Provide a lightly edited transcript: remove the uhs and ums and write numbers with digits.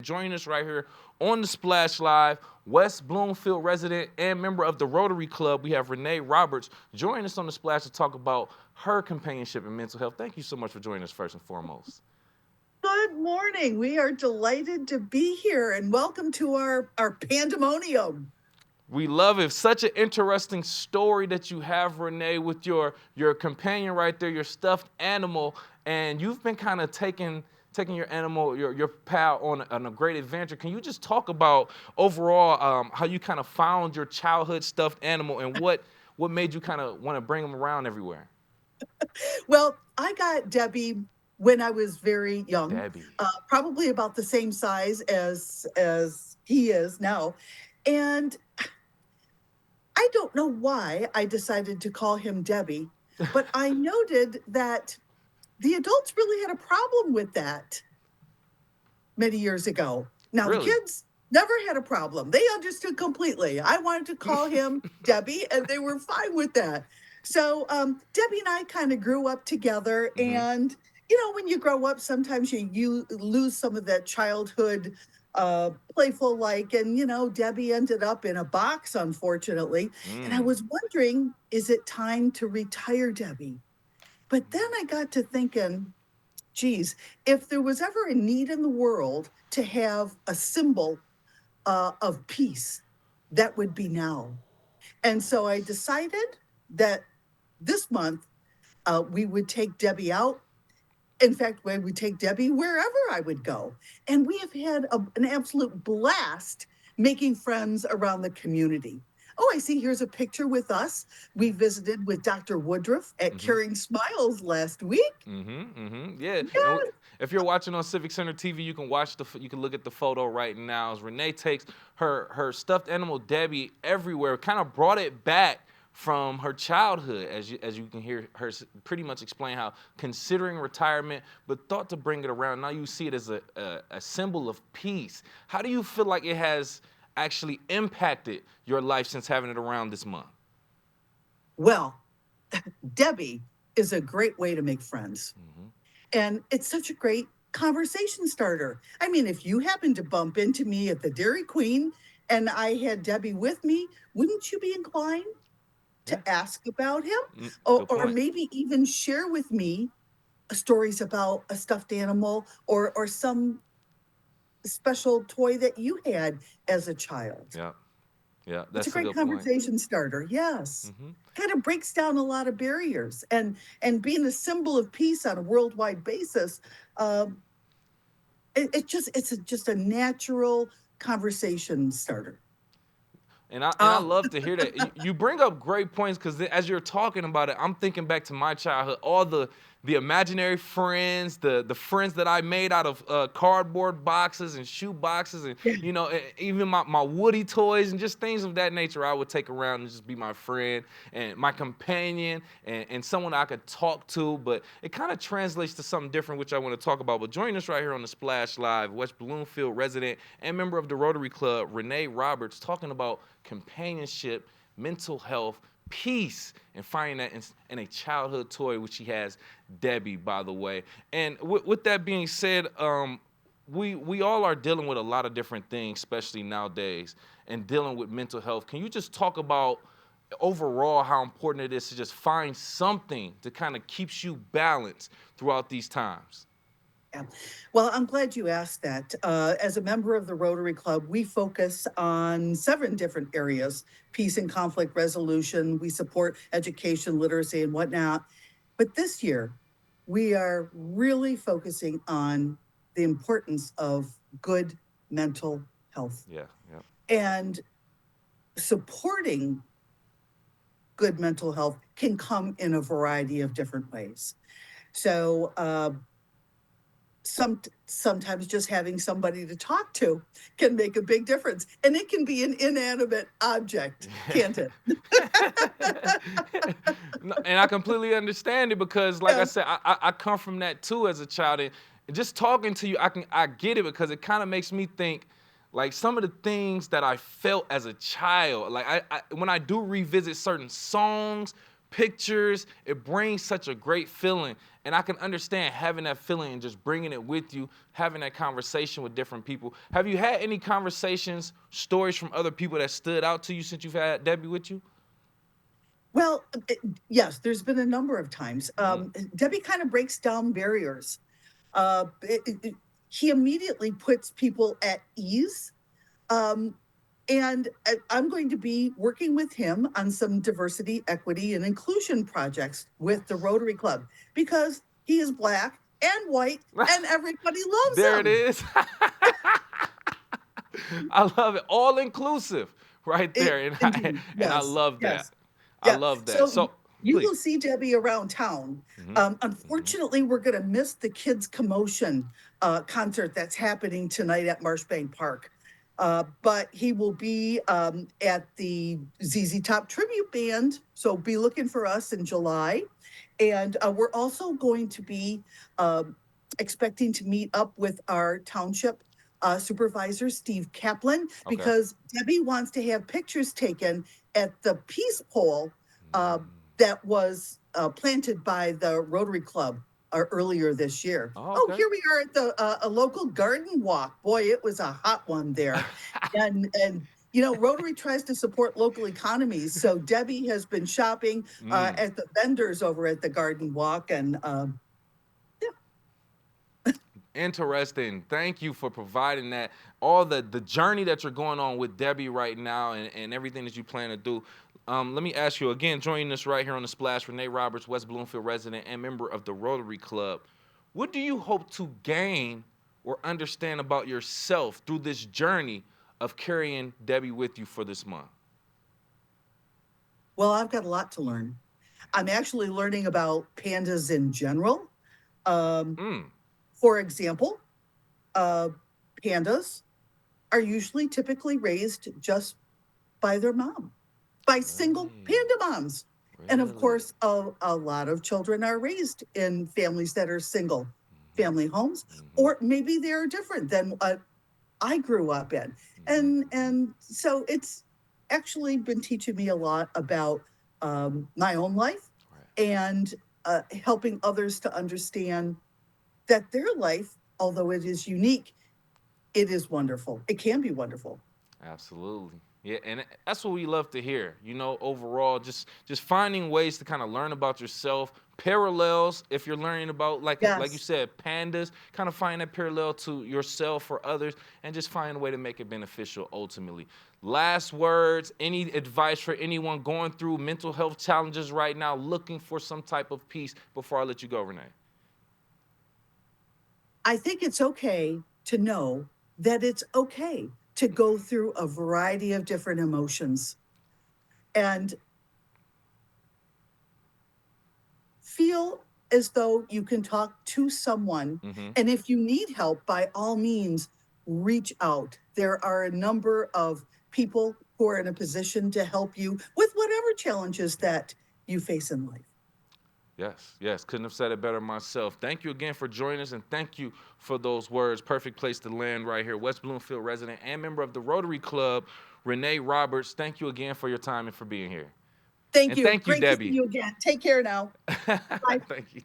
joining us right here on the Splash Live. West Bloomfield resident and member of the Rotary Club, we have Renee Roberts joining us on the Splash to talk about her companionship and mental health. Thank you so much for joining us first and foremost. Good morning. We are delighted to be here and welcome to our pandemonium. We love it. Such an interesting story that you have, Renee, with your companion right there, your stuffed animal, and you've been kind of taking your animal, your pal on a great adventure. Can you just talk about overall how you kind of found your childhood stuffed animal and what made you kind of want to bring him around everywhere? Well, I got Debbie when I was very young, Debbie. Probably about the same size as he is now, and I don't know why I decided to call him Debbie, but I noted that the adults really had a problem with that many years ago. Now, the Really? kids never had a problem. They understood completely. I wanted to call him Debbie, and they were fine with that. So, Debbie and I kind of grew up together. Mm-hmm. And, when you grow up, sometimes you lose some of that childhood playful like. And, Debbie ended up in a box, unfortunately. And I was wondering, is it time to retire Debbie? But then I got to thinking, geez, if there was ever a need in the world to have a symbol of peace, that would be now. And so I decided that this month we would take Debbie out. In fact, we would take Debbie wherever I would go. And we have had an absolute blast making friends around the community. Oh, I see here's a picture with us. We visited with Dr. Woodruff at Caring Smiles last week. Yeah. Yes. If you're watching on Civic Center TV, you can look at the photo right now as Renee takes her stuffed animal Debbie everywhere. Kind of brought it back from her childhood, as you can hear her pretty much explain how considering retirement, but thought to bring it around. Now you see it as a symbol of peace. How do you feel like it has actually impacted your life since having it around this month? Well, Debbie is a great way to make friends. And it's such a great conversation starter. I mean, if you happen to bump into me at the Dairy Queen and I had Debbie with me, wouldn't you be inclined to ask about him? Or maybe even share with me stories about a stuffed animal or some special toy that you had as a child. Yeah, It's that's a a great good point. conversation starter. Yes. Kind of breaks down a lot of barriers and being a symbol of peace on a worldwide basis. It's just a natural conversation starter. And I love to hear that. You bring up great points because as you're talking about it, I'm thinking back to my childhood, all the imaginary friends, the friends that I made out of cardboard boxes and shoe boxes, and even my Woody toys and just things of that nature. I would take around and just be my friend and my companion and someone I could talk to. But it kind of translates to something different, which I want to talk about. But join us right here on the Splash Live, West Bloomfield resident and member of the Rotary Club, Renee Roberts, talking about companionship, mental health, peace, and finding that in a childhood toy, which she has, Debbie, by the way. And with that being said, we all are dealing with a lot of different things, especially nowadays, and dealing with mental health. Can you just talk about overall how important it is to just find something to kind of keeps you balanced throughout these times? Yeah. Well, I'm glad you asked that. As a member of the Rotary Club, we focus on 7 different areas: peace and conflict resolution. We support education, literacy, and whatnot. But this year, we are really focusing on the importance of good mental health Yeah. and supporting good mental health can come in a variety of different ways. So, sometimes just having somebody to talk to can make a big difference, and it can be an inanimate object, can't it? And I completely understand it because, like I said, I come from that too as a child, and just talking to you, I get it because it kind of makes me think like some of the things that I felt as a child. Like I when I do revisit certain songs, pictures. It brings such a great feeling. And I can understand having that feeling and just bringing it with you, having that conversation with different people. Have you had any conversations, stories from other people that stood out to you since you've had Debbie with you? Well, yes, there's been a number of times. Debbie kind of breaks down barriers. He immediately puts people at ease. Um, and I'm going to be working with him on some diversity, equity, and inclusion projects with the Rotary Club because he is Black and white and everybody loves There it him. is. I love it. All inclusive right there. Indeed, And I yes, love that. yes. I Yeah. love that. So So you please. will see Debbie around town. Hmm. Unfortunately, we're going to miss the Kids Commotion concert that's happening tonight at Marshbank Park. But he will be at the ZZ Top Tribute Band. So be looking for us in July. And we're also going to be expecting to meet up with our township supervisor, Steve Kaplan, Okay. because Debbie wants to have pictures taken at the peace pole uh, Mm. that was planted by the Rotary Club earlier this year. Oh, Oh, okay. here we are at the a local garden walk. Boy, it was a hot one there, and you know Rotary tries to support local economies. So Debbie has been shopping Mm. at the vendors over at the garden walk, and Interesting. Thank you for providing that. All the journey that you're going on with Debbie right now and everything that you plan to do. Let me ask you again, joining us right here on the Splash, Renee Roberts, West Bloomfield resident and member of the Rotary Club. What do you hope to gain or understand about yourself through this journey of carrying Debbie with you for this month? well, I've got a lot to learn. I'm actually learning about pandas in general. Um, Mm. for example, uh, pandas are usually typically raised just by their mom, by single Really? panda moms. And of Really? course, a lot of children are raised in families that are single Hmm. family homes, Hmm. or maybe they're different than what I grew up in. Hmm. And so it's actually been teaching me a lot about my own life Right. and helping others to understand that their life, although it is unique, it is wonderful. It can be wonderful. Absolutely. Yeah, and that's what we love to hear. Overall, just finding ways to kind of learn about yourself, parallels if you're learning about like you Yes. said, pandas, kind of find that parallel to yourself or others and just find a way to make it beneficial ultimately. Last words, any advice for anyone going through mental health challenges right now, looking for some type of peace before I let you go, Renee? I think it's okay to know that it's okay to go through a variety of different emotions and feel as though you can talk to someone. Mm-hmm. And if you need help, by all means, reach out. There are a number of people who are in a position to help you with whatever challenges that you face in life. Yes, yes. Couldn't have said it better myself. Thank you again for joining us, and thank you for those words. Perfect place to land right here. West Bloomfield resident and member of the Rotary Club, Renee Roberts. Thank you again for your time and for being here. Thank And you. thank you, Great to see Debbie. you again. Take care now. Bye. Thank you.